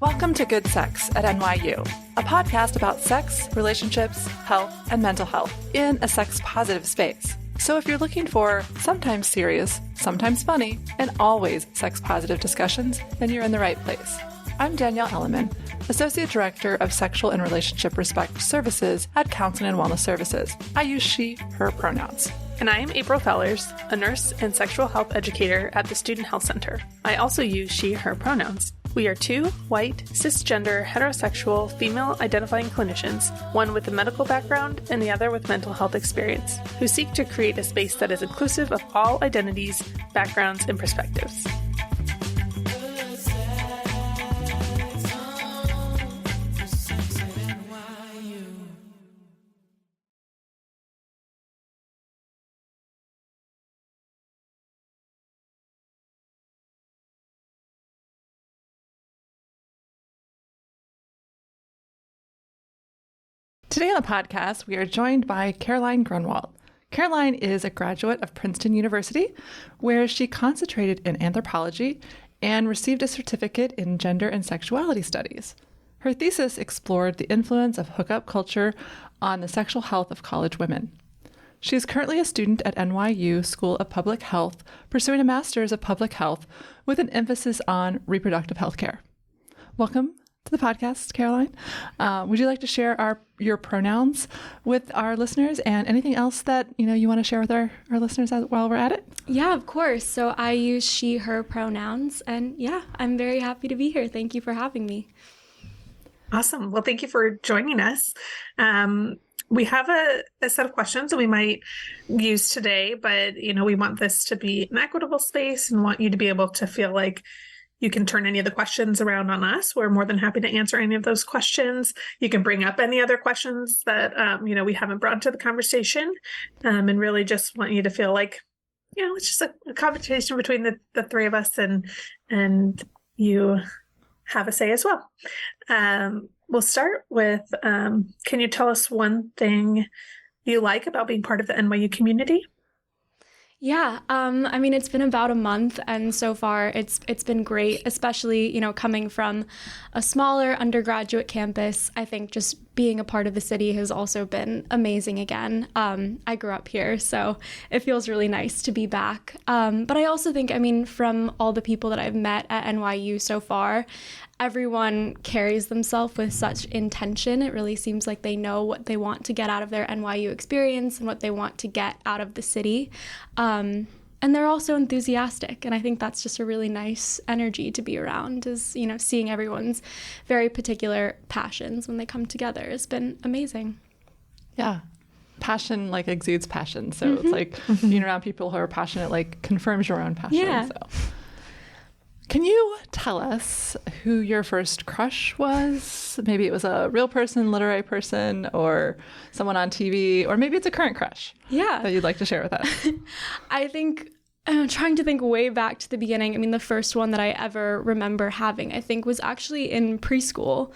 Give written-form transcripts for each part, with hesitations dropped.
Welcome to Good Sex at NYU, a podcast about sex, relationships, health, and mental health in a sex-positive space. So if you're looking for sometimes serious, sometimes funny, and always sex-positive discussions, then you're in the right place. I'm Danielle Elliman, Associate Director of Sexual and Relationship Respect Services at Counseling and Wellness Services. I use she, her pronouns. And I am April Fellers, a nurse and sexual health educator at the Student Health Center. I also use she, her pronouns. We are two white, cisgender, heterosexual, female-identifying clinicians, one with a medical background and the other with mental health experience, who seek to create a space that is inclusive of all identities, backgrounds, and perspectives. Today on the podcast, we are joined by Caroline Grunwald. Caroline is a graduate of Princeton University, where she concentrated in anthropology and received a certificate in gender and sexuality studies. Her thesis explored the influence of hookup culture on the sexual health of college women. She is currently a student at NYU School of Public Health, pursuing a master's of public health with an emphasis on reproductive health care. Welcome to the podcast, Caroline. Would you like to share your pronouns with our listeners and anything else that you want to share with our listeners while we're at it? Yeah, of course. So I use she, her pronouns, and yeah, I'm very happy to be here. Thank you for having me. Awesome. Well, thank you for joining us. We have a set of questions that we might use today, but we want this to be an equitable space and want you to be able to feel like you can turn any of the questions around on us. We're more than happy to answer any of those questions. You can bring up any other questions that, we haven't brought into the conversation, and really just want you to feel like, it's just a conversation between the three of us and you have a say as well. We'll start with, can you tell us one thing you like about being part of the NYU community? Yeah, it's been about a month, and so far it's been great, especially, coming from a smaller undergraduate campus. I think just being a part of the city has also been amazing again. I grew up here, so it feels really nice to be back. But I also think, from all the people that I've met at NYU so far, everyone carries themselves with such intention. It really seems like they know what they want to get out of their NYU experience and what they want to get out of the city. And they're also enthusiastic. And I think that's just a really nice energy to be around, is, seeing everyone's very particular passions when they come together has been amazing. Yeah. Passion exudes passion. So it's like being around people who are passionate, confirms your own passion. Yeah. So. Can you tell us who your first crush was? Maybe it was a real person, literary person, or someone on TV, or maybe it's a current crush that you'd like to share with us. I think, I'm trying to think way back to the beginning. The first one that I ever remember having, I think, was actually in preschool.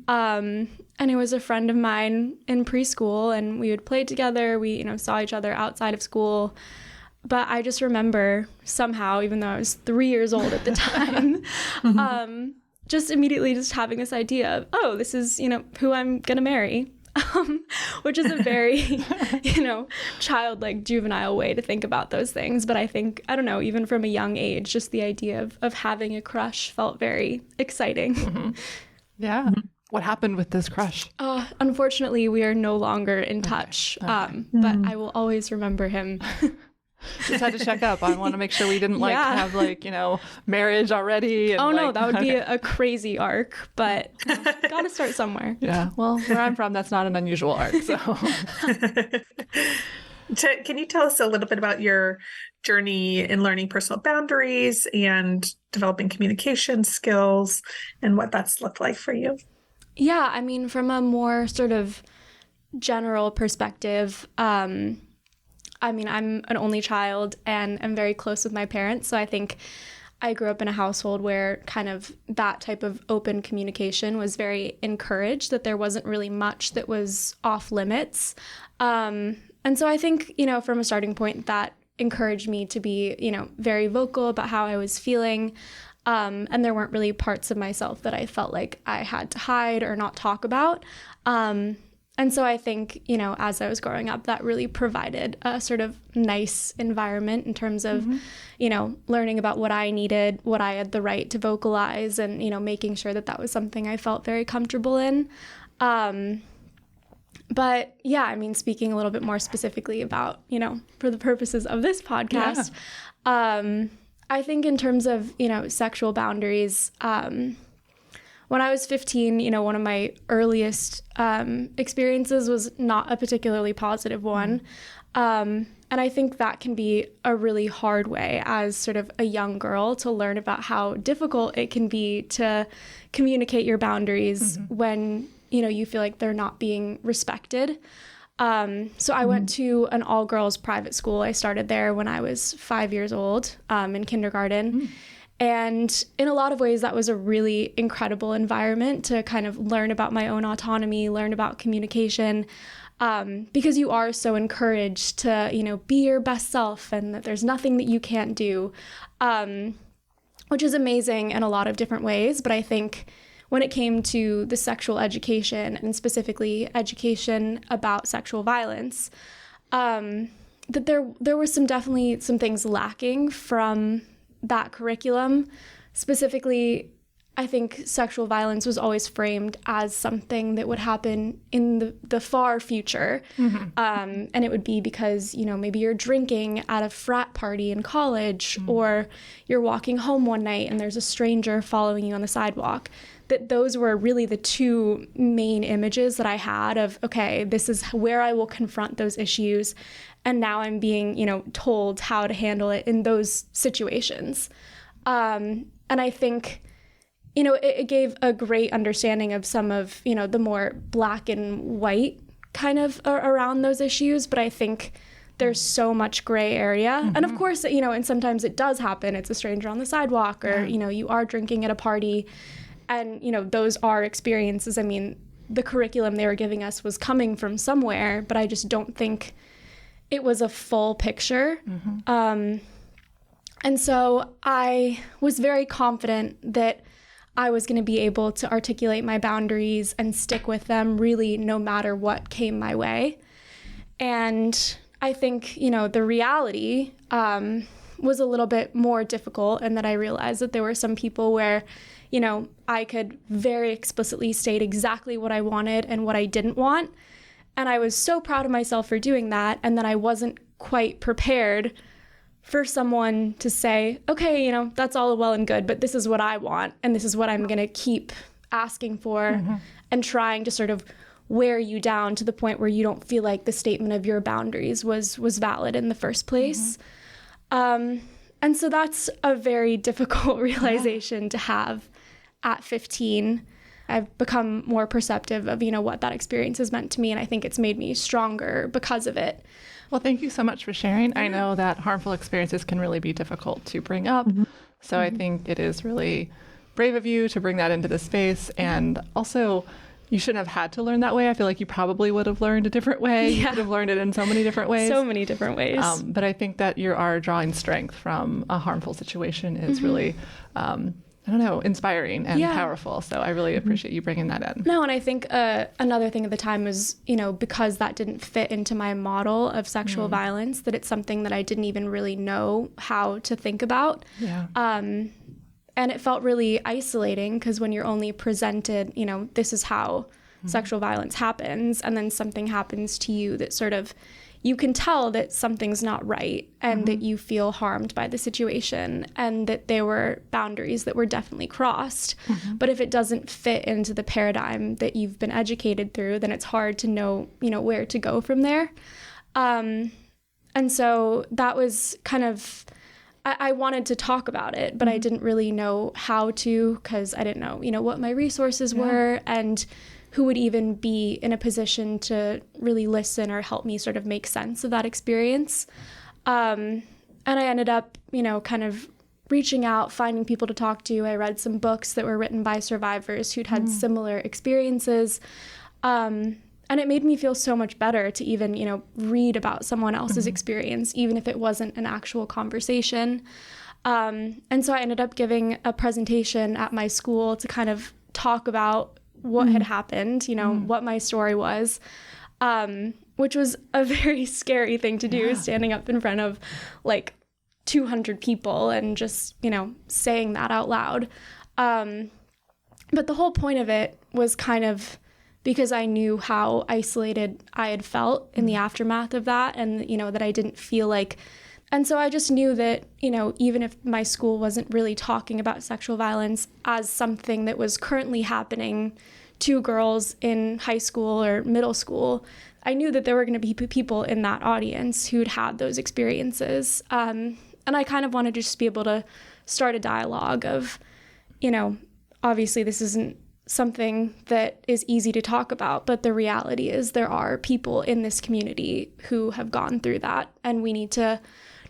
And it was a friend of mine in preschool, and we would play together. We, saw each other outside of school. But I just remember somehow, even though I was 3 years old at the time, just immediately just having this idea of, oh, this is, who I'm going to marry, which is a very, childlike, juvenile way to think about those things. But I think, I don't know, even from a young age, just the idea of having a crush felt very exciting. Mm-hmm. Yeah. Mm-hmm. What happened with this crush? Unfortunately, we are no longer in touch, Okay. But I will always remember him. Just had to check up. I want to make sure we didn't have marriage already. And, no, that would be a crazy arc, but got to start somewhere. Yeah. Well, where I'm from, that's not an unusual arc. So, can you tell us a little bit about your journey in learning personal boundaries and developing communication skills and what that's looked like for you? Yeah, from a more sort of general perspective, I'm an only child and I'm very close with my parents. So I think I grew up in a household where kind of that type of open communication was very encouraged, that there wasn't really much that was off limits. And so I think, from a starting point, that encouraged me to be, very vocal about how I was feeling. And there weren't really parts of myself that I felt like I had to hide or not talk about. And so I think, as I was growing up, that really provided a sort of nice environment in terms of, learning about what I needed, what I had the right to vocalize, and, making sure that that was something I felt very comfortable in. But yeah, I mean, speaking a little bit more specifically about, for the purposes of this podcast, I think in terms of, sexual boundaries, when I was 15, one of my earliest experiences was not a particularly positive one. And I think that can be a really hard way as sort of a young girl to learn about how difficult it can be to communicate your boundaries when, you feel like they're not being respected. So I went to an all-girls private school. I started there when I was 5 years old in kindergarten. And in a lot of ways, that was a really incredible environment to kind of learn about my own autonomy, learn about communication, because you are so encouraged to, be your best self and that there's nothing that you can't do, which is amazing in a lot of different ways. But I think when it came to the sexual education and specifically education about sexual violence, that there were definitely some things lacking from that curriculum. Specifically, I think sexual violence was always framed as something that would happen in the far future. And it would be because, maybe you're drinking at a frat party in college, or you're walking home one night and there's a stranger following you on the sidewalk. That those were really the two main images that I had of, okay, this is where I will confront those issues. And now I'm being, told how to handle it in those situations. And I think, it gave a great understanding of some of, the more black and white kind of around those issues. But I think there's so much gray area. And of course, and sometimes it does happen. It's a stranger on the sidewalk, or, you are drinking at a party. And, those are experiences. I mean, the curriculum they were giving us was coming from somewhere, but I just don't think it was a full picture. And so I was very confident that I was going to be able to articulate my boundaries and stick with them really no matter what came my way. And I think, the reality was a little bit more difficult, and that I realized that there were some people where, I could very explicitly state exactly what I wanted and what I didn't want. And I was so proud of myself for doing that. And then I wasn't quite prepared for someone to say, okay, that's all well and good, but this is what I want. And this is what I'm going to keep asking for, and trying to sort of wear you down to the point where you don't feel like the statement of your boundaries was valid in the first place. And so that's a very difficult realization to have at 15. I've become more perceptive of, what that experience has meant to me. And I think it's made me stronger because of it. Well, thank you so much for sharing. I know that harmful experiences can really be difficult to bring up. So I think it is really brave of you to bring that into the space. And also, you shouldn't have had to learn that way. I feel like you probably would have learned a different way. You could have learned it in so many different ways. So many different ways. But I think that you are drawing strength from a harmful situation is really, inspiring and powerful. So I really appreciate you bringing that in. No, and I think another thing at the time was, because that didn't fit into my model of sexual violence, that it's something that I didn't even really know how to think about. And it felt really isolating, because when you're only presented, this is how sexual violence happens, and then something happens to you that sort of, you can tell that something's not right, and that you feel harmed by the situation, and that there were boundaries that were definitely crossed. But if it doesn't fit into the paradigm that you've been educated through, then it's hard to know, where to go from there. And so that was kind of, I wanted to talk about it, but I didn't really know how to, because I didn't know, what my resources were, and who would even be in a position to really listen or help me sort of make sense of that experience. And I ended up, kind of reaching out, finding people to talk to. I read some books that were written by survivors who'd had similar experiences. And it made me feel so much better to even, read about someone else's experience, even if it wasn't an actual conversation. And so I ended up giving a presentation at my school to kind of talk about what had happened, what my story was, which was a very scary thing to do, standing up in front of like 200 people and just, saying that out loud. But the whole point of it was kind of because I knew how isolated I had felt in the aftermath of that, and, that I didn't feel like. And so I just knew that, even if my school wasn't really talking about sexual violence as something that was currently happening to girls in high school or middle school, I knew that there were going to be people in that audience who'd had those experiences. And I kind of wanted to just be able to start a dialogue of, obviously this isn't something that is easy to talk about, but the reality is there are people in this community who have gone through that, and we need to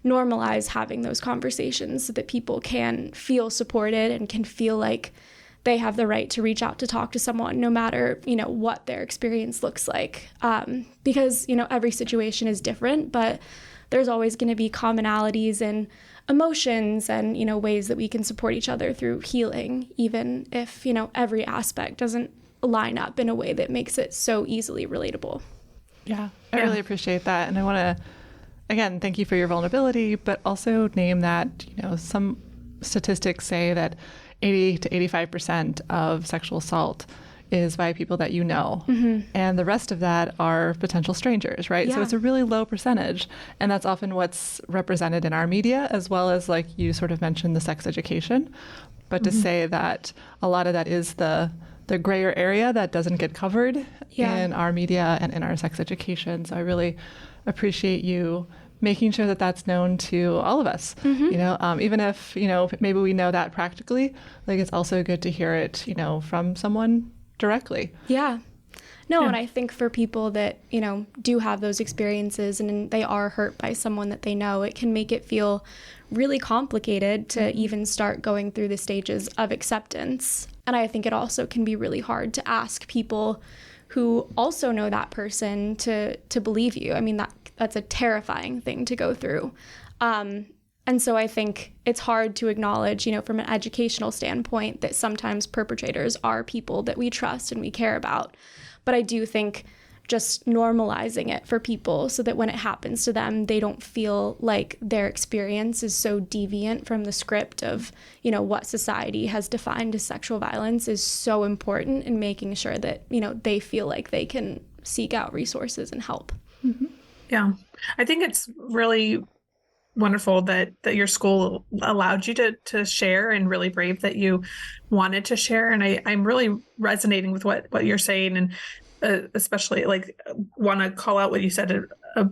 normalize having those conversations so that people can feel supported and can feel like they have the right to reach out to talk to someone, no matter, what their experience looks like. Because, every situation is different, but there's always going to be commonalities and emotions and, ways that we can support each other through healing, even if, every aspect doesn't line up in a way that makes it so easily relatable. Yeah, I really appreciate that. And I want to, again, thank you for your vulnerability, but also name that, some statistics say that 80 to 85% of sexual assault is by people that you know. And the rest of that are potential strangers, right? Yeah. So it's a really low percentage. And that's often what's represented in our media, as well as, like you sort of mentioned, the sex education. But to say that a lot of that is the grayer area that doesn't get covered in our media and in our sex education. So I really appreciate you making sure that that's known to all of us, even if, maybe we know that practically, like it's also good to hear it, from someone directly. Yeah. No, and I think for people that, do have those experiences and they are hurt by someone that they know, it can make it feel really complicated to even start going through the stages of acceptance. And I think it also can be really hard to ask people who also know that person to believe you. I mean, that's a terrifying thing to go through. And so I think it's hard to acknowledge, from an educational standpoint, that sometimes perpetrators are people that we trust and we care about. But I do think just normalizing it for people so that when it happens to them, they don't feel like their experience is so deviant from the script of, what society has defined as sexual violence is so important in making sure that, they feel like they can seek out resources and help. Yeah. I think it's really wonderful that your school allowed you to share, and really brave that you wanted to share. And I'm really resonating with what you're saying, and especially want to call out what you said a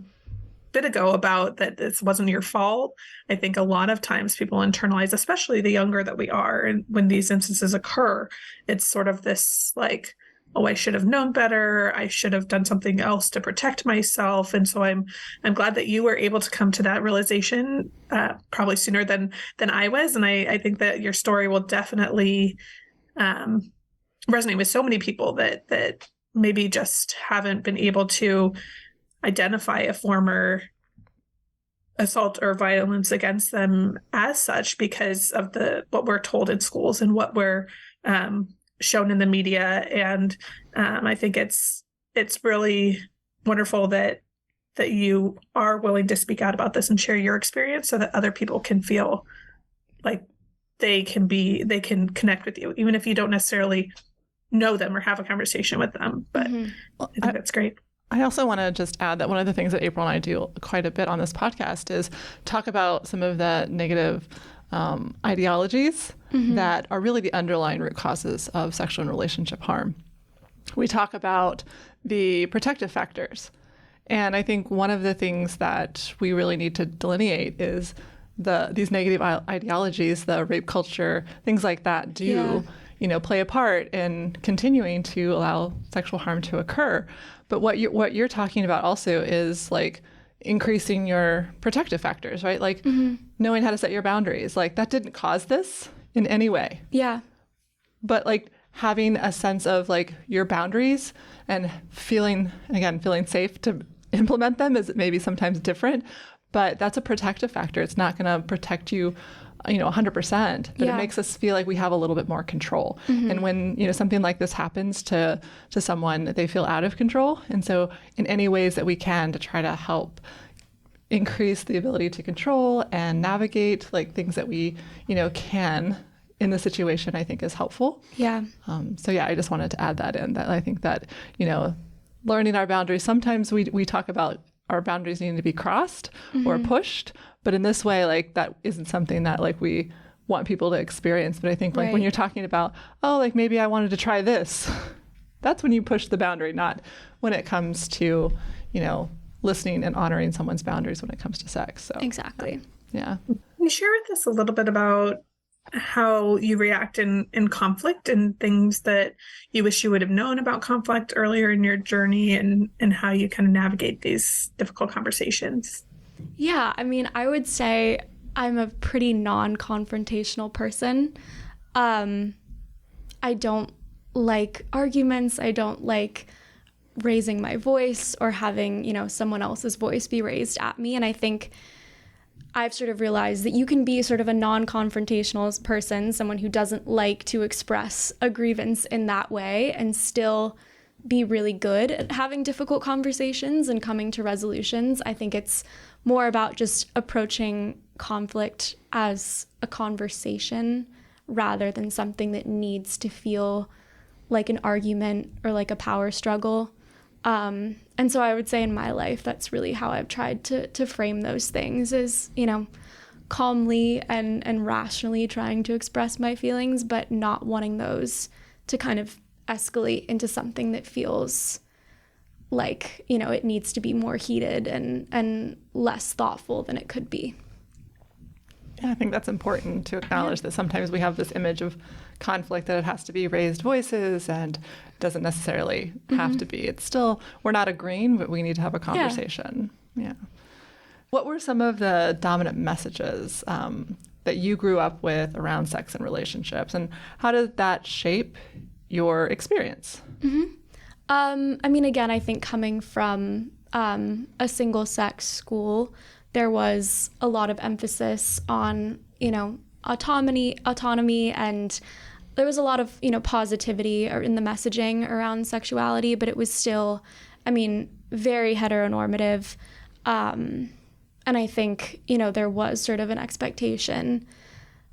bit ago about that this wasn't your fault. I think a lot of times people internalize, especially the younger that we are, and when these instances occur, it's sort of this like, oh, I should have known better. I should have done something else to protect myself. And so I'm glad that you were able to come to that realization probably sooner than I was. And I think that your story will definitely resonate with so many people that maybe just haven't been able to identify a former assault or violence against them as such because of what we're told in schools and what we're shown in the media. And I think it's really wonderful that you are willing to speak out about this and share your experience so that other people can feel like they can connect with you, even if you don't necessarily know them or have a conversation with them. But I think that's great. I also want to just add that one of the things that April and I do quite a bit on this podcast is talk about some of the negative ideologies that are really the underlying root causes of sexual and relationship harm. We talk about the protective factors. And I think one of the things that we really need to delineate is these negative ideologies, the rape culture, things like that play a part in continuing to allow sexual harm to occur. But what you're talking about also is like increasing your protective factors, right? Like knowing how to set your boundaries. Like that didn't cause this in any way. Yeah. But like having a sense of like your boundaries and feeling safe to implement them is maybe sometimes different, but that's a protective factor. It's not going to protect you 100%, but Yeah. it makes us feel like we have a little bit more control. And when, something like this happens to someone, they feel out of control. And so in any ways that we can to try to help increase the ability to control and navigate like things that we, can in the situation, I think is helpful. Yeah. So yeah, I just wanted to add that in, that I think that, learning our boundaries, sometimes we talk about our boundaries needing to be crossed or pushed, but in this way, like that isn't something that like we want people to experience. But I think like when you're talking about, oh, like maybe I wanted to try this, that's when you push the boundary, not when it comes to, listening and honoring someone's boundaries when it comes to sex. So Exactly. yeah. Can you share with us a little bit about how you react in conflict and things that you wish you would have known about conflict earlier in your journey, and how you kind of navigate these difficult conversations? Yeah, I mean, I would say I'm a pretty non-confrontational person. I don't like arguments. I don't like raising my voice or having, someone else's voice be raised at me. And I think I've sort of realized that you can be sort of a non-confrontational person, someone who doesn't like to express a grievance in that way, and still be really good at having difficult conversations and coming to resolutions. I think it's more about just approaching conflict as a conversation rather than something that needs to feel like an argument or like a power struggle. And so I would say in my life, that's really how I've tried to frame those things, is, calmly and rationally trying to express my feelings, but not wanting those to kind of escalate into something that feels like, it needs to be more heated and less thoughtful than it could be. Yeah, I think that's important to acknowledge that sometimes we have this image of conflict that it has to be raised voices, and it doesn't necessarily have to be. It's still, we're not agreeing, but we need to have a conversation. Yeah. What were some of the dominant messages that you grew up with around sex and relationships, and how did that shape your experience? I mean, again, I think coming from a single-sex school, there was a lot of emphasis on, autonomy, and there was a lot of, positivity in the messaging around sexuality, but it was still, very heteronormative. And I think, there was sort of an expectation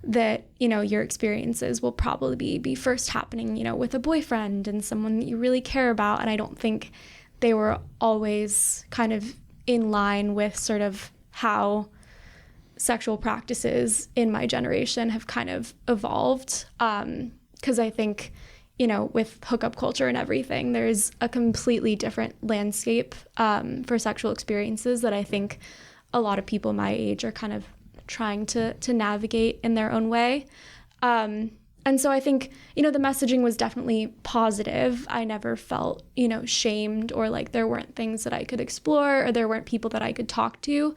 that, your experiences will probably be first happening, with a boyfriend and someone that you really care about. And I don't think they were always kind of in line with sort of how sexual practices in my generation have kind of evolved. Because I think, with hookup culture and everything, there's a completely different landscape for sexual experiences that I think a lot of people my age are kind of trying to navigate in their own way. And so I think, the messaging was definitely positive. I never felt, shamed or like there weren't things that I could explore or there weren't people that I could talk to.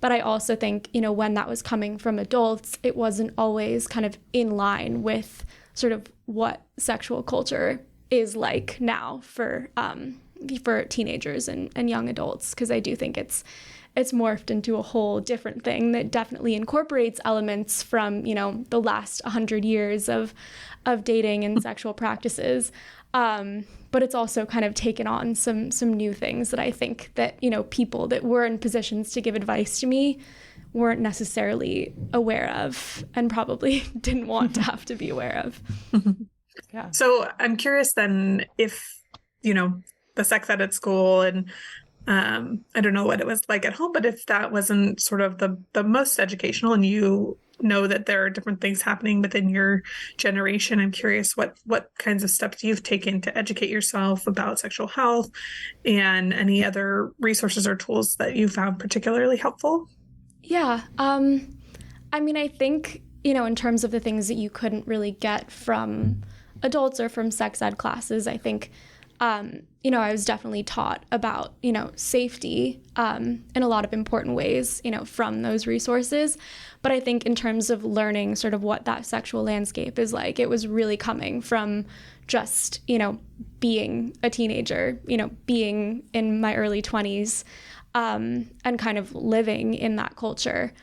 But I also think, when that was coming from adults, it wasn't always kind of in line with sort of what sexual culture is like now for teenagers and young adults, because I do think it's morphed into a whole different thing that definitely incorporates elements from, the last 100 years of dating and sexual practices. But it's also kind of taken on some new things that I think that, people that were in positions to give advice to me weren't necessarily aware of, and probably didn't want to have to be aware of. Yeah. So I'm curious then if, the sex ed at school and I don't know what it was like at home, but if that wasn't sort of the most educational, and you know that there are different things happening within your generation, I'm curious what kinds of steps you've taken to educate yourself about sexual health, and any other resources or tools that you found particularly helpful. Yeah. I think, in terms of the things that you couldn't really get from adults or from sex ed classes, I think I was definitely taught about, safety in a lot of important ways, from those resources. But I think in terms of learning sort of what that sexual landscape is like, it was really coming from just, being a teenager, being in my early 20s and kind of living in that culture.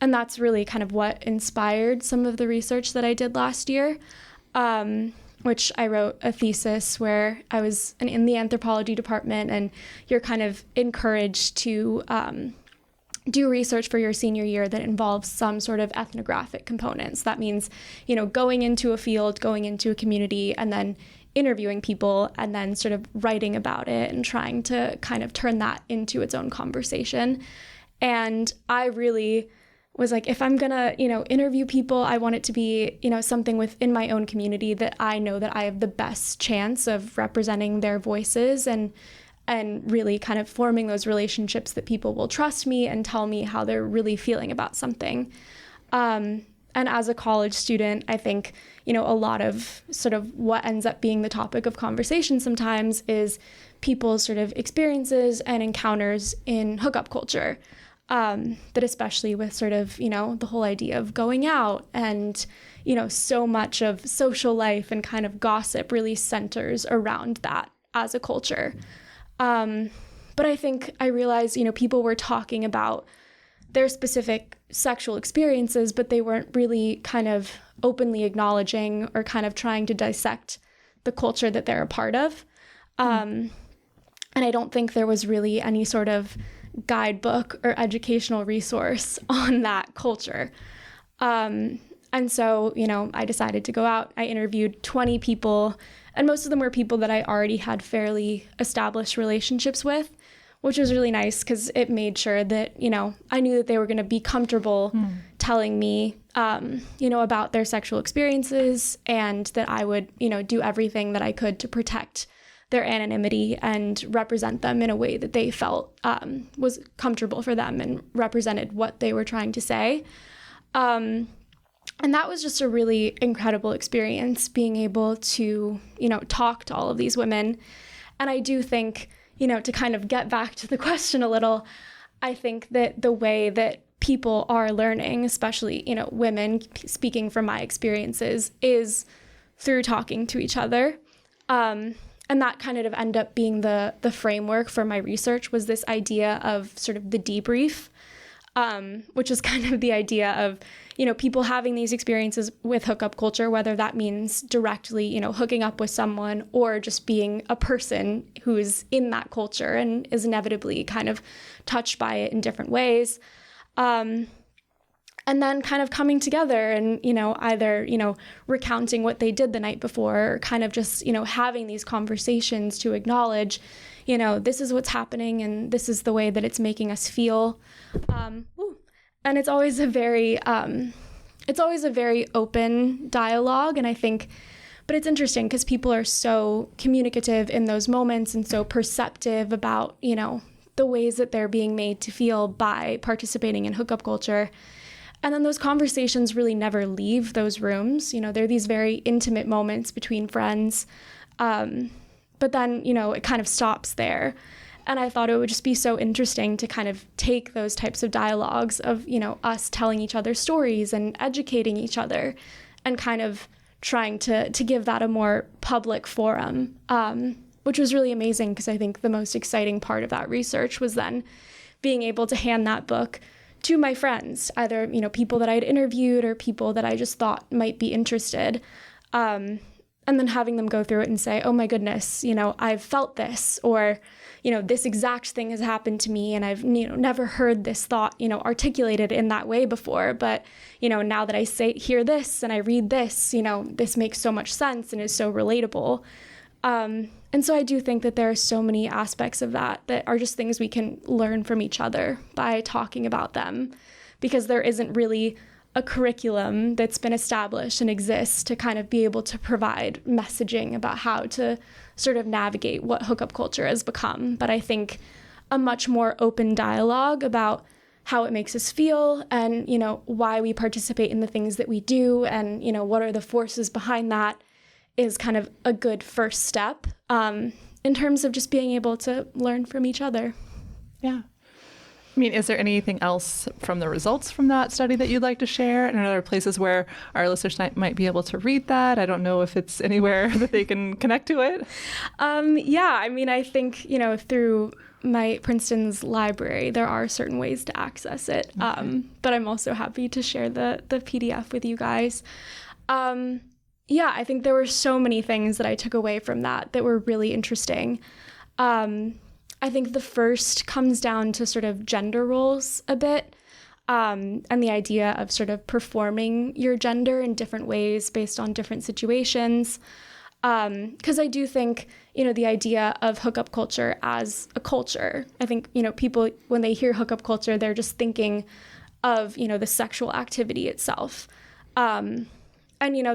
that's really kind of what inspired some of the research that I did last year, which I wrote a thesis where I was in the anthropology department, and you're kind of encouraged to do research for your senior year that involves some sort of ethnographic components. That means, going into a field, going into a community, and then interviewing people, and then sort of writing about it and trying to kind of turn that into its own conversation. And I really was like, if I'm gonna, interview people, I want it to be, something within my own community that I know that I have the best chance of representing their voices and really kind of forming those relationships that people will trust me and tell me how they're really feeling about something. And as a college student, I think, a lot of sort of what ends up being the topic of conversation sometimes is people's sort of experiences and encounters in hookup culture. That especially with sort of, the whole idea of going out and, so much of social life and kind of gossip really centers around that as a culture. But I think I realized, people were talking about their specific sexual experiences, but they weren't really kind of openly acknowledging or kind of trying to dissect the culture that they're a part of. And I don't think there was really any sort of guidebook or educational resource on that culture. And so, I decided to go out. I interviewed 20 people, and most of them were people that I already had fairly established relationships with, which was really nice because it made sure that, I knew that they were going to be comfortable telling me, about their sexual experiences, and that I would, do everything that I could to protect their anonymity and represent them in a way that they felt was comfortable for them and represented what they were trying to say. And that was just a really incredible experience, being able to, talk to all of these women. And I do think, to kind of get back to the question a little, I think that the way that people are learning, especially, women, speaking from my experiences, is through talking to each other. And that kind of ended up being the framework for my research, was this idea of sort of the debrief, which is kind of the idea of, people having these experiences with hookup culture, whether that means directly, hooking up with someone or just being a person who is in that culture and is inevitably kind of touched by it in different ways. And then kind of coming together and, either, recounting what they did the night before, or kind of just, having these conversations to acknowledge, this is what's happening and this is the way that it's making us feel. And it's always a very open dialogue. And I think, but it's interesting because people are so communicative in those moments and so perceptive about, the ways that they're being made to feel by participating in hookup culture. And then those conversations really never leave those rooms. They're these very intimate moments between friends. But then, it kind of stops there. And I thought it would just be so interesting to kind of take those types of dialogues of, us telling each other stories and educating each other and kind of trying to give that a more public forum, which was really amazing because I think the most exciting part of that research was then being able to hand that book to my friends, either, people that I'd interviewed or people that I just thought might be interested. And then having them go through it and say, oh my goodness, I've felt this, or, this exact thing has happened to me and I've, never heard this thought, articulated in that way before. But, now that I hear this and I read this, this makes so much sense and is so relatable. And so I do think that there are so many aspects of that are just things we can learn from each other by talking about them, because there isn't really a curriculum that's been established and exists to kind of be able to provide messaging about how to sort of navigate what hookup culture has become. But I think a much more open dialogue about how it makes us feel and, why we participate in the things that we do and, what are the forces behind that is kind of a good first step in terms of just being able to learn from each other. Yeah. I mean, is there anything else from the results from that study that you'd like to share? And are there places where our listeners might be able to read that? I don't know if it's anywhere that they can connect to it. Yeah, I mean, I think, through my Princeton's library, there are certain ways to access it. Okay. But I'm also happy to share the PDF with you guys. Yeah, I think there were so many things that I took away from that were really interesting. I think the first comes down to sort of gender roles a bit, and the idea of sort of performing your gender in different ways based on different situations. Because I do think, the idea of hookup culture as a culture, I think, people, when they hear hookup culture, they're just thinking of, the sexual activity itself. And,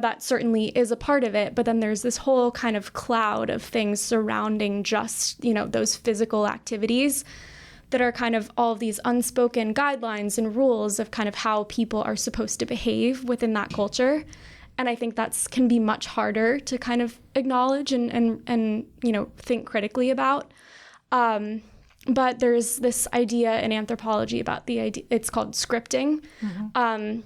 that certainly is a part of it. But then there's this whole kind of cloud of things surrounding just, those physical activities that are kind of all of these unspoken guidelines and rules of kind of how people are supposed to behave within that culture. And I think can be much harder to kind of acknowledge and think critically about. But there's this idea in anthropology about it's called scripting. Mm-hmm.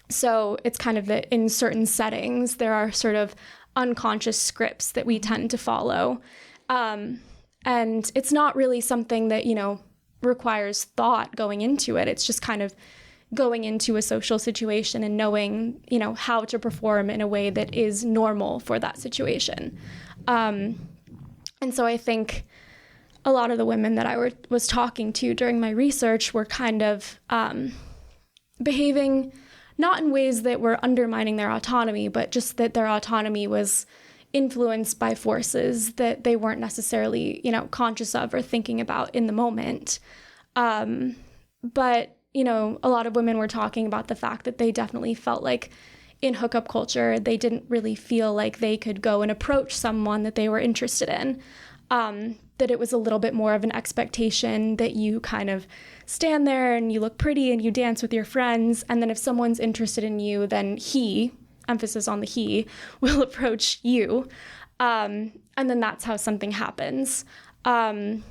So it's kind of that in certain settings, there are sort of unconscious scripts that we tend to follow. And it's not really something that, requires thought going into it. It's just kind of going into a social situation and knowing, how to perform in a way that is normal for that situation. And so I think a lot of the women that I was talking to during my research were kind of behaving not in ways that were undermining their autonomy, but just that their autonomy was influenced by forces that they weren't necessarily, conscious of or thinking about in the moment. But, a lot of women were talking about the fact that they definitely felt like in hookup culture, they didn't really feel like they could go and approach someone that they were interested in. That it was a little bit more of an expectation that you kind of stand there and you look pretty and you dance with your friends. And then if someone's interested in you, then he, emphasis on the he, will approach you. And then that's how something happens. And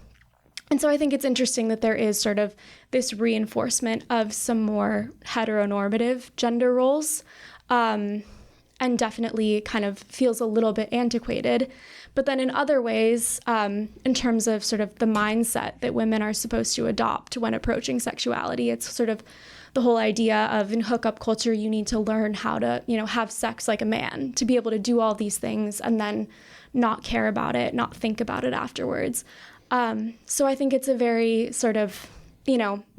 so I think it's interesting that there is sort of this reinforcement of some more heteronormative gender roles, and definitely kind of feels a little bit antiquated. But then in other ways, in terms of sort of the mindset that women are supposed to adopt when approaching sexuality, it's sort of the whole idea of in hookup culture, you need to learn how to, have sex like a man, to be able to do all these things and then not care about it, not think about it afterwards. So I think it's a very sort of,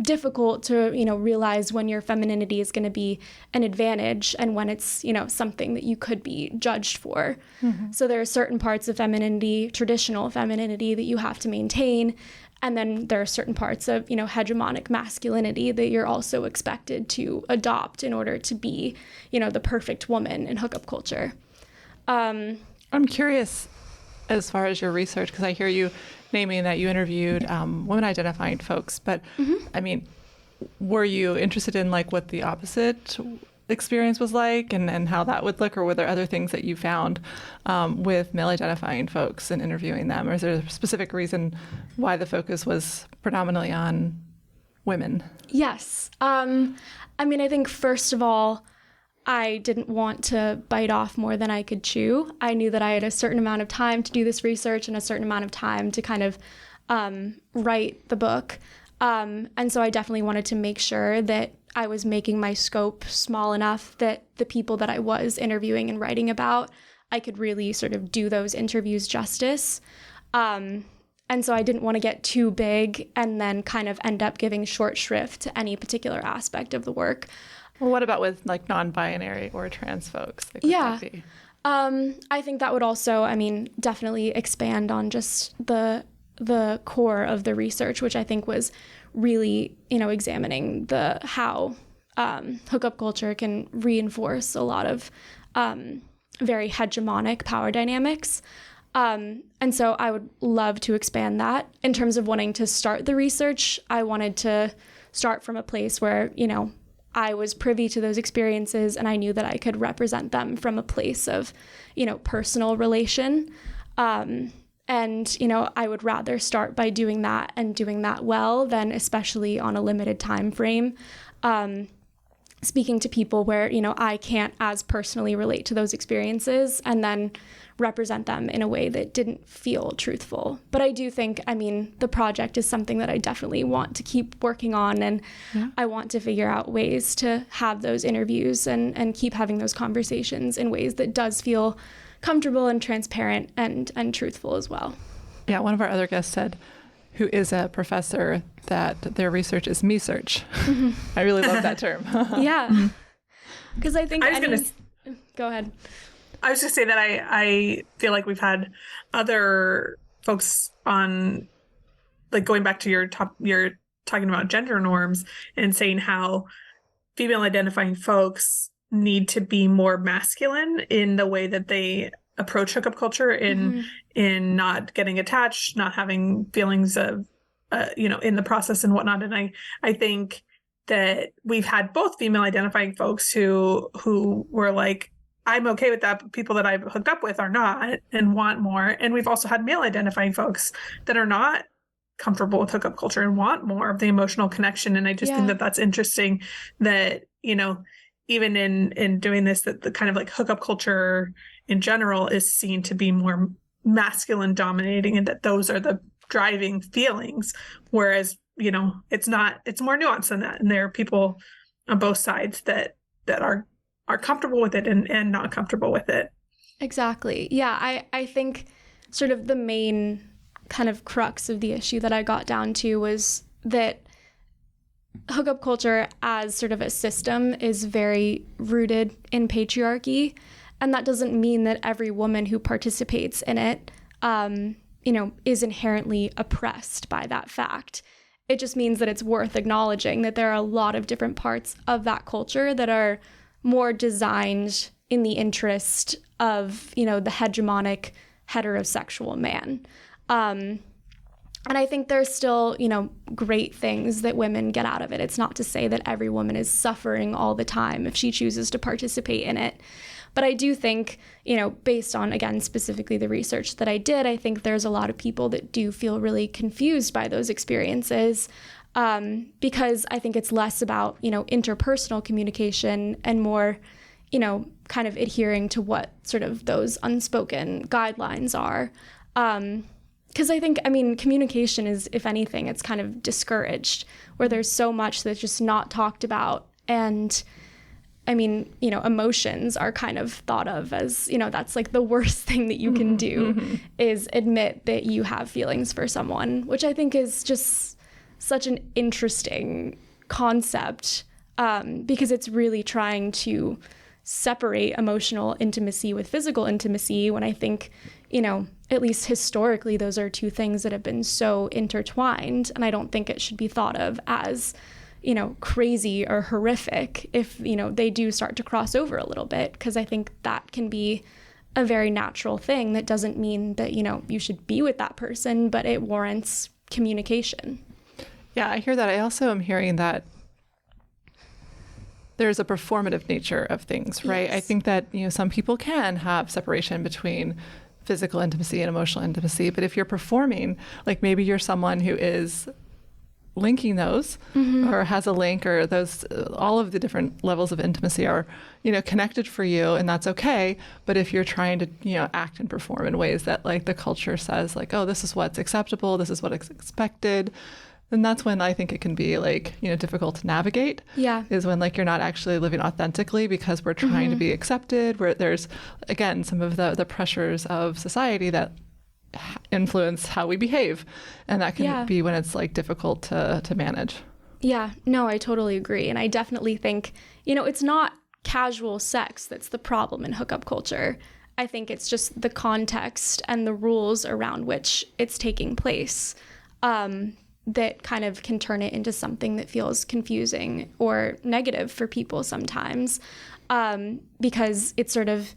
difficult to, realize when your femininity is going to be an advantage and when it's, something that you could be judged for. Mm-hmm. So there are certain parts of femininity, traditional femininity, that you have to maintain. And then there are certain parts of, hegemonic masculinity that you're also expected to adopt in order to be, the perfect woman in hookup culture. I'm curious as far as your research, because I hear you naming that you interviewed women identifying folks, but mm-hmm. I mean, were you interested in like what the opposite experience was like and how that would look, or were there other things that you found with male identifying folks and interviewing them, or is there a specific reason why the focus was predominantly on women? Yes. I mean, I think first of all, I didn't want to bite off more than I could chew. I knew that I had a certain amount of time to do this research and a certain amount of time to kind of write the book. And so I definitely wanted to make sure that I was making my scope small enough that the people that I was interviewing and writing about, I could really sort of do those interviews justice. And so I didn't want to get too big and then kind of end up giving short shrift to any particular aspect of the work. Well, what about with like non-binary or trans folks? Like, yeah, I think that would also, definitely expand on just the core of the research, which I think was really, examining how hookup culture can reinforce a lot of very hegemonic power dynamics. And so I would love to expand that. In terms of wanting to start the research, I wanted to start from a place where, I was privy to those experiences and I knew that I could represent them from a place of, personal relation. And And, I would rather start by doing that and doing that well than especially on a limited time frame. Speaking to people where, I can't as personally relate to those experiences and then represent them in a way that didn't feel truthful. But I do think, the project is something that I definitely want to keep working on, and I want to figure out ways to have those interviews and keep having those conversations in ways that does feel comfortable and transparent and truthful as well. Yeah, one of our other guests said, who is a professor, that their research is me-search. I really love that term. Yeah. Because I think Go ahead. I was just say that I feel like we've had other folks on, like, going back to you're talking about gender norms and saying how female identifying folks need to be more masculine in the way that they approach hookup culture, in not getting attached, not having feelings of, in the process and whatnot. And I think that we've had both female identifying folks who were like, I'm okay with that, but people that I've hooked up with are not and want more. And we've also had male identifying folks that are not comfortable with hookup culture and want more of the emotional connection. And I just think that that's interesting that, even in doing this, that the kind of like hookup culture in general is seen to be more masculine dominating, and that those are the driving feelings. Whereas, it's not, it's more nuanced than that. And there are people on both sides that are comfortable with it and not comfortable with it. Exactly. Yeah. I think sort of the main kind of crux of the issue that I got down to was that hookup culture as sort of a system is very rooted in patriarchy. And that doesn't mean that every woman who participates in it, is inherently oppressed by that fact. It just means that it's worth acknowledging that there are a lot of different parts of that culture that are more designed in the interest of, the hegemonic heterosexual man. And I think there's still, great things that women get out of it. It's not to say that every woman is suffering all the time if she chooses to participate in it. But I do think, based on, again, specifically the research that I did, I think there's a lot of people that do feel really confused by those experiences, because I think it's less about, interpersonal communication and more, kind of adhering to what sort of those unspoken guidelines are. Because I think, communication is, if anything, it's kind of discouraged, where there's so much that's just not talked about. And emotions are kind of thought of as, that's like the worst thing that you can do is admit that you have feelings for someone, which I think is just such an interesting concept, because it's really trying to separate emotional intimacy with physical intimacy, when I think, at least historically, those are two things that have been so intertwined. And I don't think it should be thought of as, crazy or horrific if, they do start to cross over a little bit, because I think that can be a very natural thing. That doesn't mean that, you should be with that person, but it warrants communication. Yeah, I hear that. I also am hearing that there's a performative nature of things, right? Yes. I think that, some people can have separation between physical intimacy and emotional intimacy, but if you're performing, like maybe you're someone who is linking those or has a link, or those, all of the different levels of intimacy are, connected for you, and that's okay. But if you're trying to, act and perform in ways that like the culture says like, oh, this is what's acceptable, this is what's expected, then that's when I think it can be like, difficult to navigate. Yeah. Is when like you're not actually living authentically because we're trying to be accepted, where there's, again, some of the pressures of society that influence how we behave. And that can be when it's like difficult to manage. Yeah, no, I totally agree. And I definitely think, it's not casual sex that's the problem in hookup culture. I think it's just the context and the rules around which it's taking place. That kind of can turn it into something that feels confusing or negative for people sometimes, because it's sort of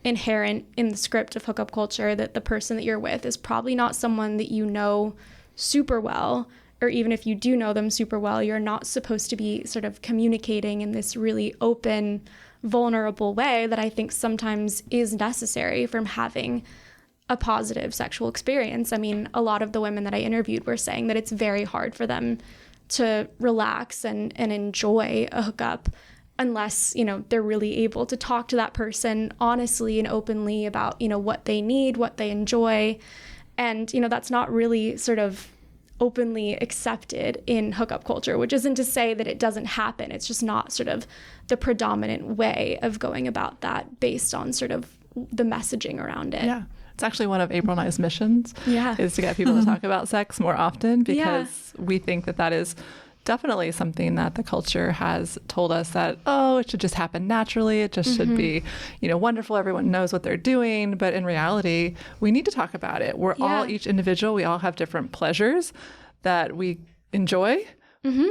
inherent in the script of hookup culture that the person that you're with is probably not someone that you know super well, or even if you do know them super well, you're not supposed to be sort of communicating in this really open, vulnerable way that I think sometimes is necessary from having a positive sexual experience. I mean, a lot of the women that I interviewed were saying that it's very hard for them to relax and enjoy a hookup unless, they're really able to talk to that person honestly and openly about, what they need, what they enjoy. And, that's not really sort of openly accepted in hookup culture, which isn't to say that it doesn't happen. It's just not sort of the predominant way of going about that based on sort of the messaging around it. Yeah. It's actually one of April and I's missions is to get people to talk about sex more often, because we think that is definitely something that the culture has told us that, it should just happen naturally. It just should be, wonderful. Everyone knows what they're doing. But in reality, we need to talk about it. We're all each individual. We all have different pleasures that we enjoy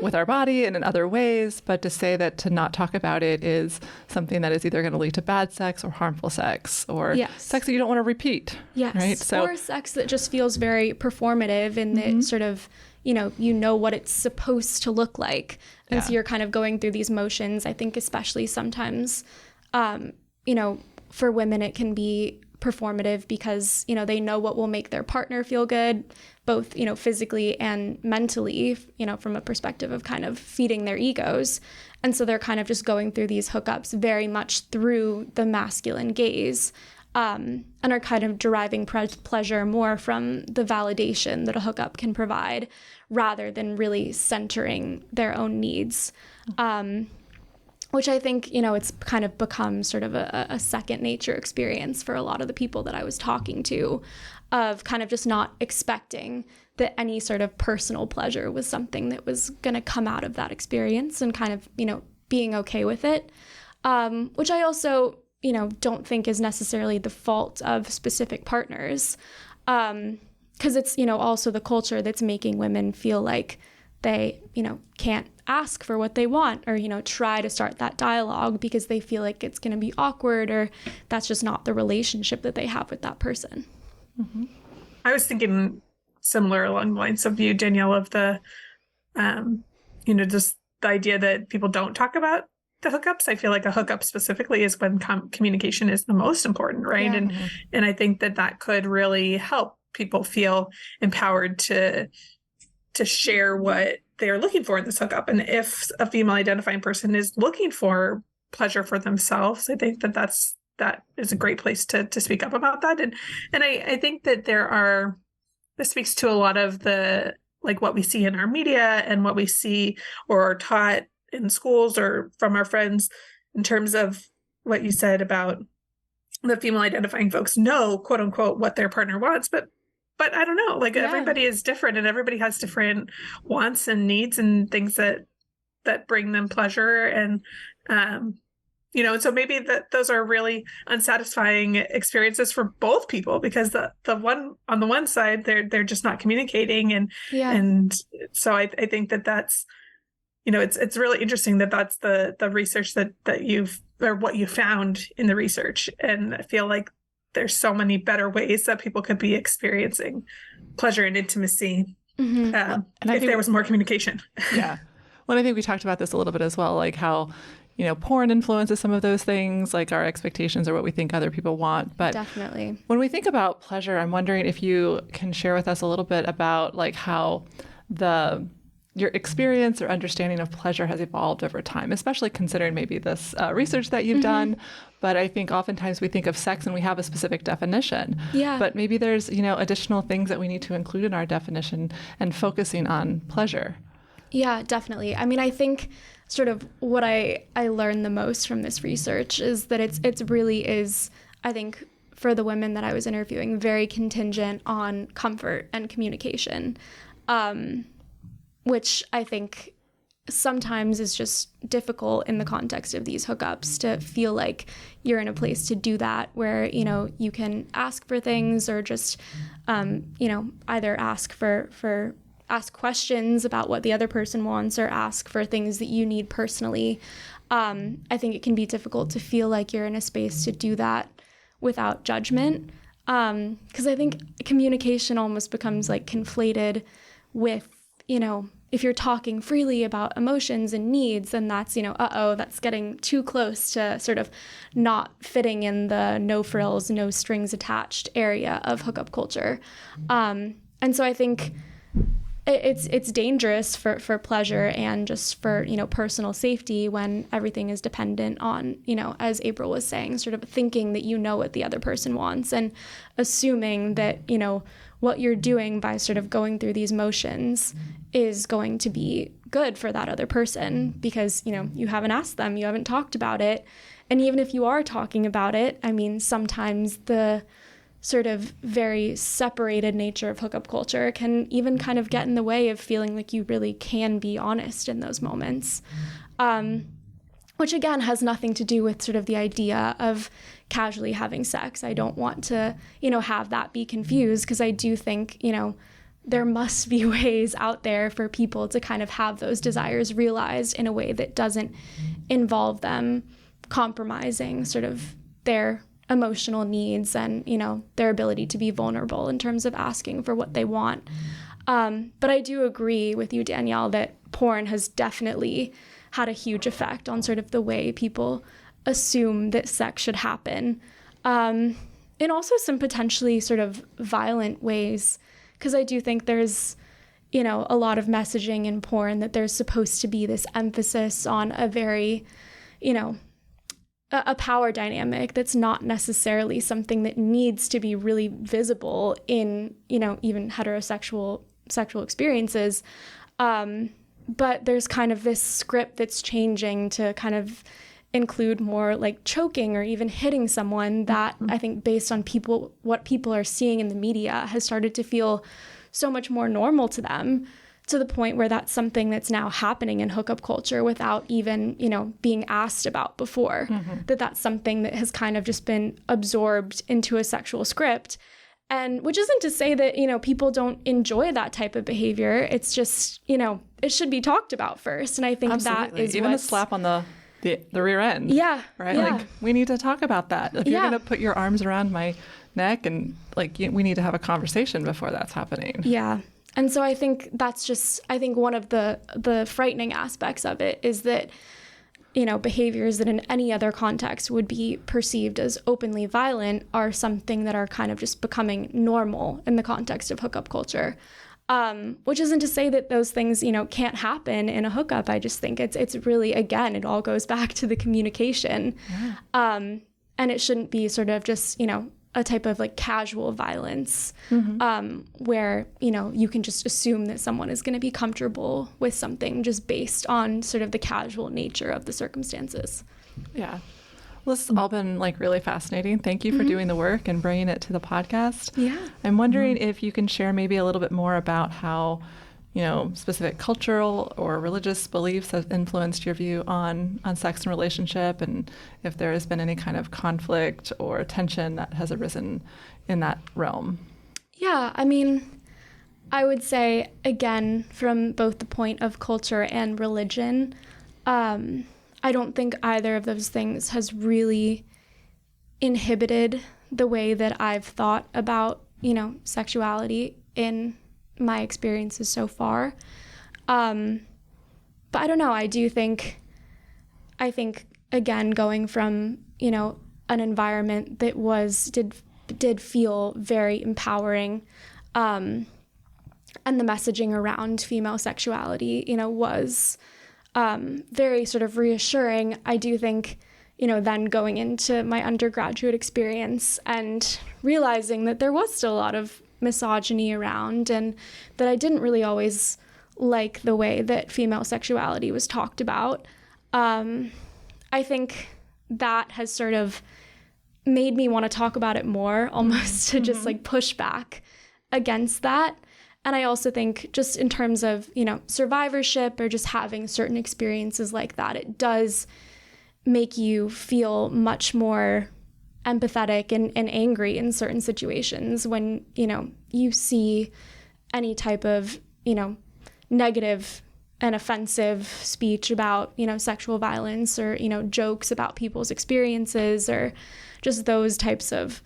with our body and in other ways. But to say that to not talk about it is something that is either going to lead to bad sex or harmful sex or sex that you don't want to repeat. Yes. Right? So, or sex that just feels very performative in that sort of, what it's supposed to look like. And so you're kind of going through these motions. I think especially sometimes, for women, it can be performative because, they know what will make their partner feel good, both, physically and mentally, from a perspective of kind of feeding their egos. And so they're kind of just going through these hookups very much through the masculine gaze, and are kind of deriving pleasure more from the validation that a hookup can provide rather than really centering their own needs. Which I think, it's kind of become sort of a second nature experience for a lot of the people that I was talking to, of kind of just not expecting that any sort of personal pleasure was something that was going to come out of that experience, and kind of, being okay with it, which I also, don't think is necessarily the fault of specific partners, because it's, also the culture that's making women feel like they, can't ask for what they want or, try to start that dialogue because they feel like it's going to be awkward, or that's just not the relationship that they have with that person. Mm-hmm. I was thinking similar along the lines of you, Danielle, of the, just the idea that people don't talk about the hookups. I feel like a hookup specifically is when communication is the most important, right? Yeah. And I think that could really help people feel empowered to share what they're looking for in this hookup. And if a female identifying person is looking for pleasure for themselves, I think that is a great place to speak up about that. And I think that this speaks to a lot of the, like, what we see in our media and what we see or are taught in schools or from our friends, in terms of what you said about the female identifying folks know, quote unquote, what their partner wants, but I don't know, like everybody is different and everybody has different wants and needs and things that bring them pleasure. And, so maybe those are really unsatisfying experiences for both people, because the one on the one side, they're just not communicating. And so I think that's, it's really interesting that's the research that you've, or what you found in the research. And I feel like there's so many better ways that people could be experiencing pleasure and intimacy and if there was more communication. Yeah. Well, I think we talked about this a little bit as well, like how, porn influences some of those things, like our expectations or what we think other people want. But definitely, when we think about pleasure, I'm wondering if you can share with us a little bit about like how your experience or understanding of pleasure has evolved over time, especially considering maybe this research that you've done. But I think oftentimes we think of sex and we have a specific definition. Yeah. But maybe there's, additional things that we need to include in our definition and focusing on pleasure. Yeah, definitely. I mean, I think sort of what I learned the most from this research is that it really is, I think, for the women that I was interviewing, very contingent on comfort and communication. Which I think sometimes is just difficult in the context of these hookups to feel like you're in a place to do that where, you can ask for things or just, either ask questions about what the other person wants or ask for things that you need personally. I think it can be difficult to feel like you're in a space to do that without judgment. Because I think communication almost becomes like conflated with, if you're talking freely about emotions and needs, then that's, that's getting too close to sort of not fitting in the no frills, no strings attached area of hookup culture. And so I think it's dangerous for pleasure and just for, personal safety when everything is dependent on, as April was saying, sort of thinking that you know what the other person wants and assuming that, what you're doing by sort of going through these motions is going to be good for that other person because, you haven't asked them, you haven't talked about it. And even if you are talking about it, I mean, sometimes the sort of very separated nature of hookup culture can even kind of get in the way of feeling like you really can be honest in those moments. Which again has nothing to do with sort of the idea of casually having sex. I don't want to, have that be confused because I do think, there must be ways out there for people to kind of have those desires realized in a way that doesn't involve them compromising sort of their emotional needs and, their ability to be vulnerable in terms of asking for what they want. But I do agree with you, Danielle, that porn has definitely had a huge effect on sort of the way people assume that sex should happen. And also some potentially sort of violent ways, because I do think there's, a lot of messaging in porn that there's supposed to be this emphasis on a very, a power dynamic that's not necessarily something that needs to be really visible in, even heterosexual sexual experiences. But there's kind of this script that's changing to kind of include more like choking or even hitting someone that I think based on what people are seeing in the media has started to feel so much more normal to them, to the point where that's something that's now happening in hookup culture without even, being asked about before, that's something that has kind of just been absorbed into a sexual script. And which isn't to say that, people don't enjoy that type of behavior. It's just, it should be talked about first. And I think that is even a slap on the rear end. Yeah. Right? Yeah. Like, we need to talk about that. If you're going to put your arms around my neck and we need to have a conversation before that's happening. Yeah. And so I think that's just, one of the frightening aspects of it is that, behaviors that in any other context would be perceived as openly violent are something that are kind of just becoming normal in the context of hookup culture. Which isn't to say that those things, can't happen in a hookup. I just think it's really, again, it all goes back to the communication. Yeah. And it shouldn't be sort of just, a type of like casual violence where, you can just assume that someone is going to be comfortable with something just based on sort of the casual nature of the circumstances. Yeah. Well, this has all been really fascinating. Thank you for doing the work and bringing it to the podcast. Yeah. I'm wondering if you can share maybe a little bit more about how, specific cultural or religious beliefs have influenced your view on sex and relationship, and if there has been any kind of conflict or tension that has arisen in that realm. Yeah, I mean, I would say, again, from both the point of culture and religion, I don't think either of those things has really inhibited the way that I've thought about, sexuality in my experiences so far. But I don't know, I think, again, going from, an environment that did feel very empowering, and the messaging around female sexuality, was very sort of reassuring. I do think, then going into my undergraduate experience and realizing that there was still a lot of misogyny around and that I didn't really always like the way that female sexuality was talked about. I think that has sort of made me want to talk about it more, almost to just push back against that. And I also think just in terms of, survivorship or just having certain experiences like that, it does make you feel much more empathetic and angry in certain situations when, you see any type of, negative and offensive speech about, sexual violence or, jokes about people's experiences or just those types of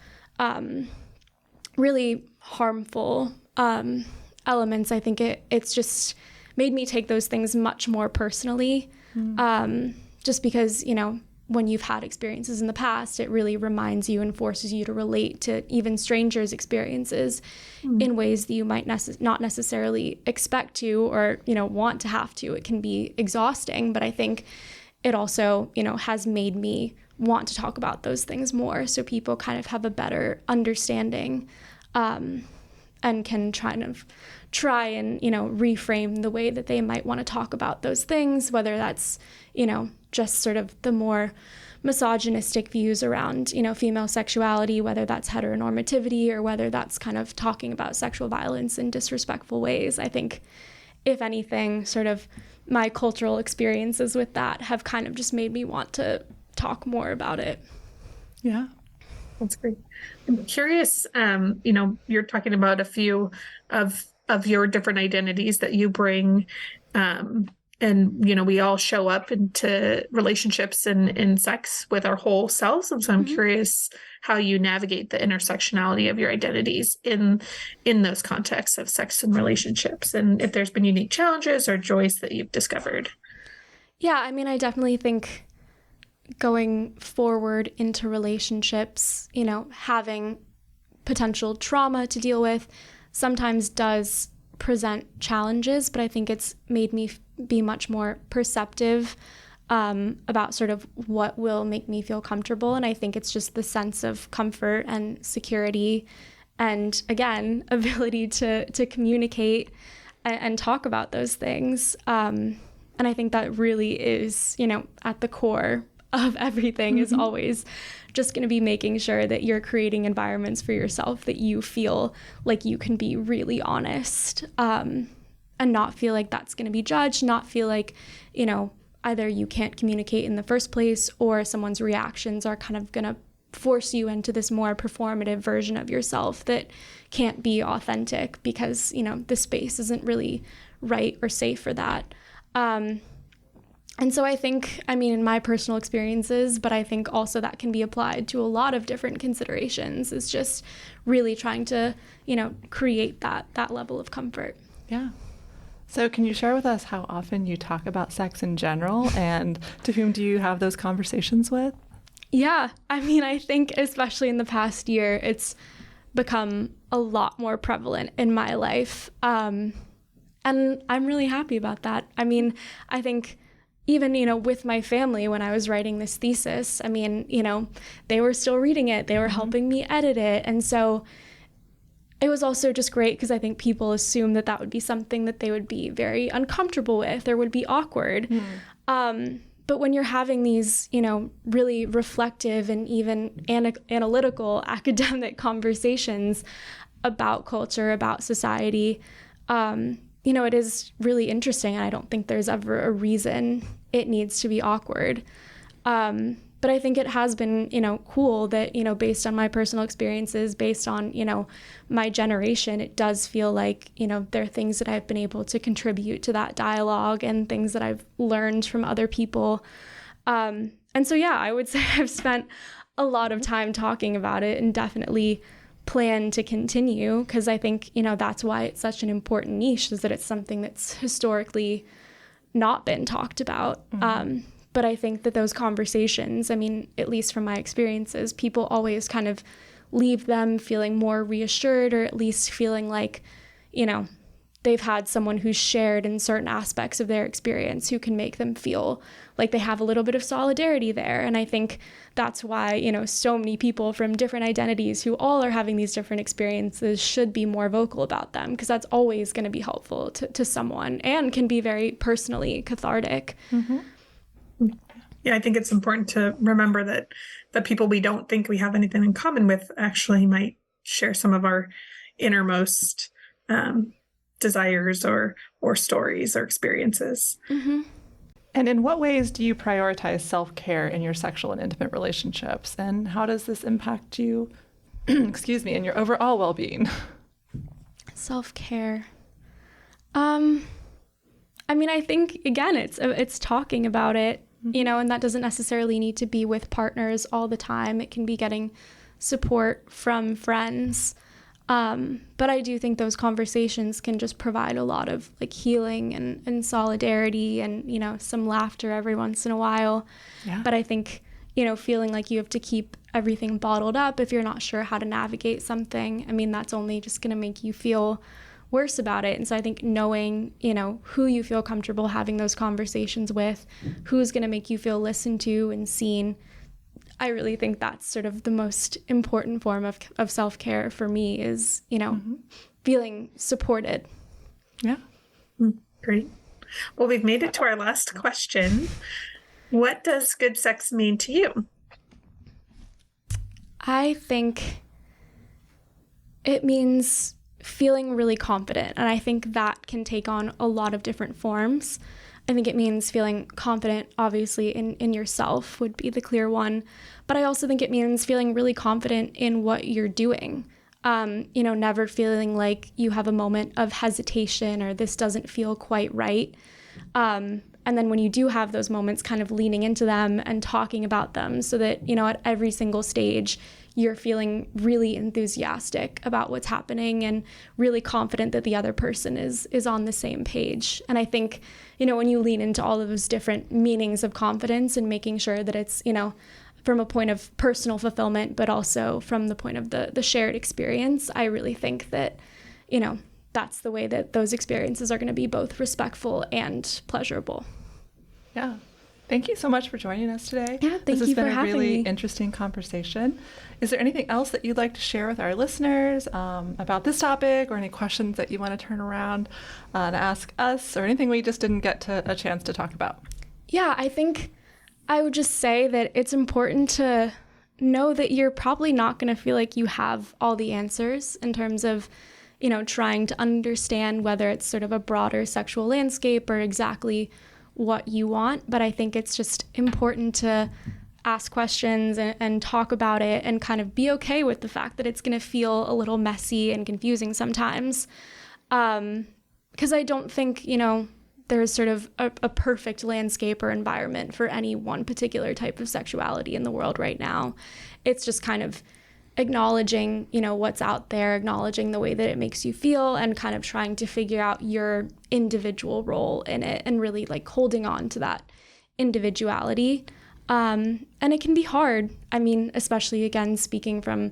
really harmful elements. I think it's just made me take those things much more personally. Just because, when you've had experiences in the past, it really reminds you and forces you to relate to even strangers' experiences in ways that you might not necessarily expect to or, want to have to. It can be exhausting, but I think it also, has made me want to talk about those things more so people kind of have a better understanding and can try and, reframe the way that they might want to talk about those things, whether that's, just sort of the more misogynistic views around, female sexuality, whether that's heteronormativity or whether that's kind of talking about sexual violence in disrespectful ways. I think, if anything, sort of my cultural experiences with that have kind of just made me want to talk more about it. Yeah. That's great. I'm curious, you're talking about a few of your different identities that you bring, and, we all show up into relationships and sex with our whole selves. And so I'm curious how you navigate the intersectionality of your identities in those contexts of sex and relationships, and if there's been unique challenges or joys that you've discovered. Yeah, I definitely think going forward into relationships, having potential trauma to deal with sometimes does present challenges, but I think it's made me be much more perceptive about sort of what will make me feel comfortable. And I think it's just the sense of comfort and security and, again, ability to communicate and talk about those things. And I think that really is, at the core of everything is always just going to be making sure that you're creating environments for yourself that you feel like you can be really honest and not feel like that's going to be judged, not feel like, either you can't communicate in the first place or someone's reactions are kind of going to force you into this more performative version of yourself that can't be authentic because, the space isn't really right or safe for that. And so I think, in my personal experiences, but I think also that can be applied to a lot of different considerations, is just really trying to, create that level of comfort. Yeah. So can you share with us how often you talk about sex in general, and to whom do you have those conversations with? Yeah. I think especially in the past year, it's become a lot more prevalent in my life. And I'm really happy about that. I think even, with my family, when I was writing this thesis, they were still reading it. They were helping me edit it. And so it was also just great because I think people assume that would be something that they would be very uncomfortable with or would be awkward. But when you're having these, really reflective and even analytical academic conversations about culture, about society, it is really interesting. And I don't think there's ever a reason it needs to be awkward. But I think it has been, cool that, based on my personal experiences, based on, my generation, it does feel like, there are things that I've been able to contribute to that dialogue and things that I've learned from other people. And so, yeah, I would say I've spent a lot of time talking about it and definitely plan to continue, because I think, that's why it's such an important niche, is that it's something that's historically not been talked about. But I think that those conversations, at least from my experiences, people always kind of leave them feeling more reassured, or at least feeling like, they've had someone who's shared in certain aspects of their experience who can make them feel like they have a little bit of solidarity there. And I think that's why, so many people from different identities who all are having these different experiences should be more vocal about them, because that's always going to be helpful to someone and can be very personally cathartic. Yeah, I think it's important to remember that the people we don't think we have anything in common with actually might share some of our innermost desires or stories or experiences. And in what ways do you prioritize self-care in your sexual and intimate relationships? And how does this impact you, in your overall well-being? Self-care. I think, again, it's talking about it. And that doesn't necessarily need to be with partners all the time. It can be getting support from friends. But I do think those conversations can just provide a lot of like healing and solidarity and, you know, some laughter every once in a while. Yeah. But I think, you know, feeling like you have to keep everything bottled up if you're not sure how to navigate something, I mean, that's only just going to make you feel worse about it. And so I think knowing, you know, who you feel comfortable having those conversations with, who's going to make you feel listened to and seen, I really think that's sort of the most important form of self-care for me is, you know, feeling supported. Yeah. Great. Well, we've made it to our last question. What does good sex mean to you? I think it means feeling really confident. And I think that can take on a lot of different forms. I think it means feeling confident, obviously, in yourself would be the clear one. But I also think it means feeling really confident in what you're doing. You know, never feeling like you have a moment of hesitation or this doesn't feel quite right. And then when you do have those moments, kind of leaning into them and talking about them so that, you know, at every single stage, you're feeling really enthusiastic about what's happening and really confident that the other person is on the same page. And I think, you know, when you lean into all of those different meanings of confidence and making sure that it's, you know, from a point of personal fulfillment, but also from the point of the shared experience, I really think that, you know, that's the way that those experiences are going to be both respectful and pleasurable. Yeah. Thank you so much for joining us today. Yeah, thank you for having me. This has been a really interesting conversation. Is there anything else that you'd like to share with our listeners about this topic or any questions that you want to turn around and ask us or anything we just didn't get a chance to talk about? Yeah, I think I would just say that it's important to know that you're probably not going to feel like you have all the answers in terms of, you know, trying to understand whether it's sort of a broader sexual landscape or exactly what you want. But I think it's just important to ask questions and talk about it and kind of be okay with the fact that it's going to feel a little messy and confusing sometimes. Because I don't think, you know, there's sort of a perfect landscape or environment for any one particular type of sexuality in the world right now. It's just kind of acknowledging, you know, what's out there, acknowledging the way that it makes you feel and kind of trying to figure out your individual role in it and really like holding on to that individuality. And it can be hard. I mean, especially again, speaking from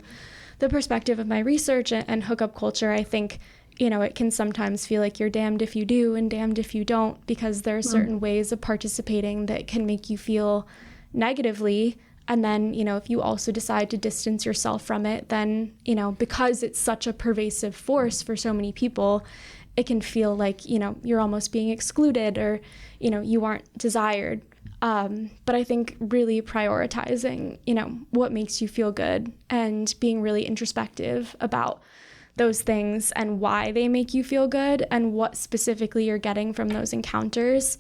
the perspective of my research and hookup culture, I think, you know, it can sometimes feel like you're damned if you do and damned if you don't, because there are certain ways of participating that can make you feel negatively. And then, you know, if you also decide to distance yourself from it, then, you know, because it's such a pervasive force for so many people, it can feel like, you know, you're almost being excluded or, you know, you aren't desired. But I think really prioritizing, you know, what makes you feel good and being really introspective about those things and why they make you feel good and what specifically you're getting from those encounters.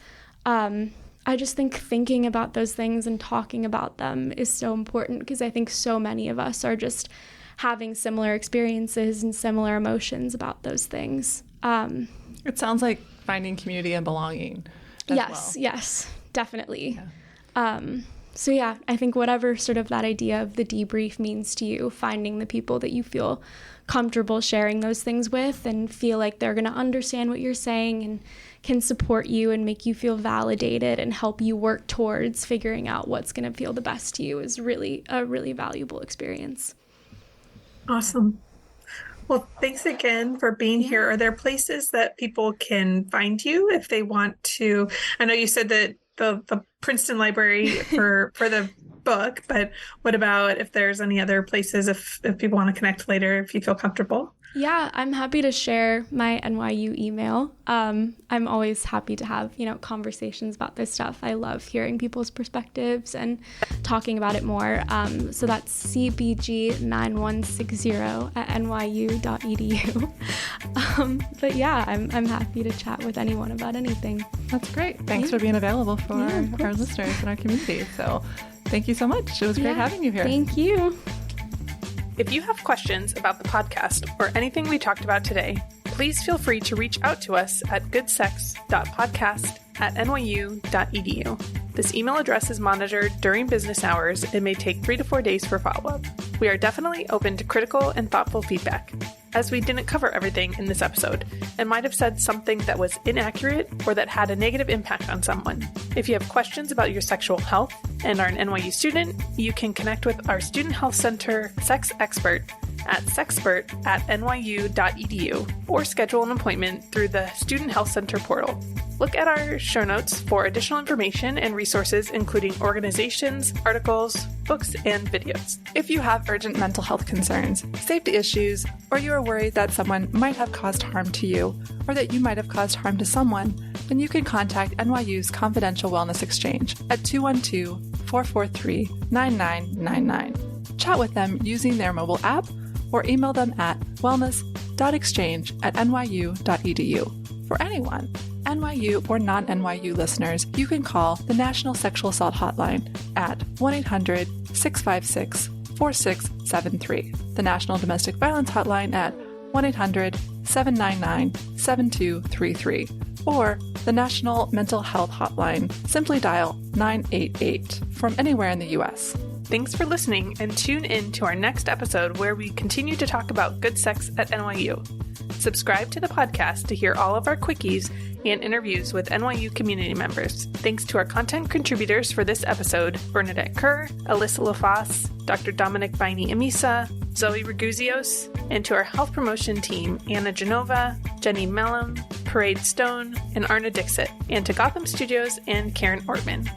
I just think thinking about those things and talking about them is so important because I think so many of us are just having similar experiences and similar emotions about those things. It sounds like finding community and belonging as well. Yes, definitely. Yeah. So yeah, I think whatever sort of that idea of the debrief means to you, finding the people that you feel comfortable sharing those things with and feel like they're going to understand what you're saying and can support you and make you feel validated and help you work towards figuring out what's going to feel the best to you is really a really valuable experience. Awesome. Well, thanks again for being here. Are there places that people can find you if they want to? I know you said that the Princeton Library for the book, but what about if there's any other places if people want to connect later, if you feel comfortable? Yeah, I'm happy to share my NYU email. I'm always happy to have, you know, conversations about this stuff. I love hearing people's perspectives and talking about it more. So that's cbg9160@nyu.edu. But yeah, I'm happy to chat with anyone about anything. That's great. Thanks for being available for our listeners and our community. So thank you so much. It was great having you here. Thank you. If you have questions about the podcast or anything we talked about today, please feel free to reach out to us at goodsex.podcast@nyu.edu. This email address is monitored during business hours and may take 3 to 4 days for follow-up. We are definitely open to critical and thoughtful feedback. as we didn't cover everything in this episode and might have said something that was inaccurate or that had a negative impact on someone. If you have questions about your sexual health and are an NYU student, you can connect with our Student Health Center sex expert at sexpert@nyu.edu or schedule an appointment through the Student Health Center portal. Look at our show notes for additional information and resources, including organizations, articles, books, and videos. If you have urgent mental health concerns, safety issues, or you are worried that someone might have caused harm to you, or that you might have caused harm to someone, then you can contact NYU's Confidential Wellness Exchange at 212-443-9999. Chat with them using their mobile app or email them at wellness.exchange@nyu.edu. For anyone, NYU or non-NYU listeners, you can call the National Sexual Assault Hotline at 1-800-656-4673, the National Domestic Violence Hotline at 1-800-799-7233, or the National Mental Health Hotline. Simply dial 988 from anywhere in the U.S. Thanks for listening, and tune in to our next episode where we continue to talk about good sex at NYU. Subscribe to the podcast to hear all of our quickies and interviews with NYU community members. Thanks to our content contributors for this episode, Bernadette Kerr, Alyssa LaFosse, Dr. Dominic Baini-Amisa, Zoe Raguzios, and to our health promotion team, Anna Genova, Jenny Mellum, Parade Stone, and Arna Dixit, and to Gotham Studios and Karen Ortman.